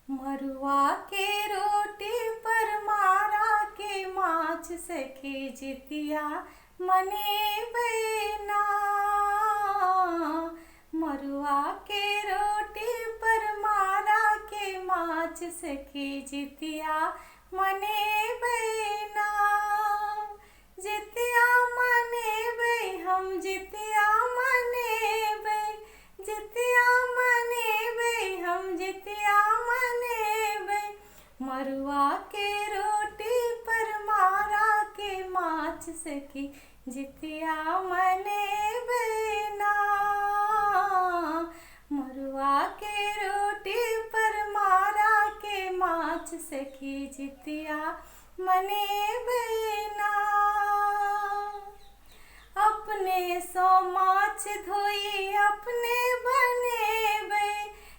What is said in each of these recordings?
मरुआ के रोटी पर मारा के माछ सखी जितिया मनेबै ना। मरुआ के रोटी पर मारा के माछ सखी जितिया मनेबै ना। जितिया मनेबै हम जितिया मनेबै, जितिया मनेबै हम जितिया मनेबै। मरुआ के रोटी पर मारा के माछ सखी जितिया मनेबै ना। मरुआ के रोटी पर मारा के माछ सखी जितिया मनेबै ना। अपने सो माछ धोई अपने बनेबै,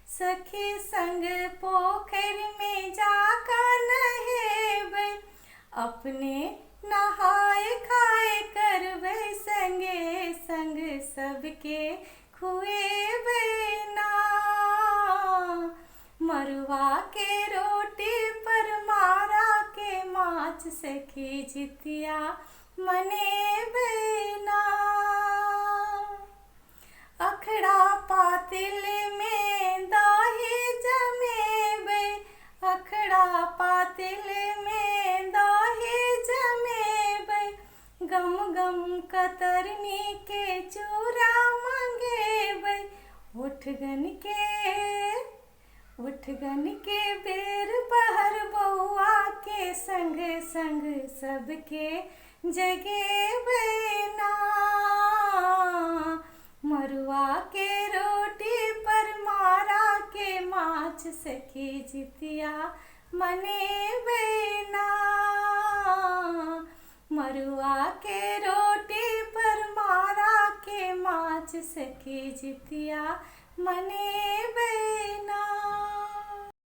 सखी संग पोखरि में जाका नहेबै। अपने नहाय खाय करबै संगे संग सबके खुएबै ना। मरुआ के रोटी पर मारा के माछ सखी जितिया मनेबै ना। अखड़ा पातिल में दाही जमेबै, अखड़ा पातिल में दाही जमेबै। गम गम कतरनी के चूड़ा मंगेबै। उठगन के बेर पहर बउआ के संग संग सबके जगेबै ना। मरुआ के रोटी पर मारा के माछ सखी जितिया मनेबै ना। मरुआ के रोटी पर मारा के माछ सखी जितिया मनेबै ना।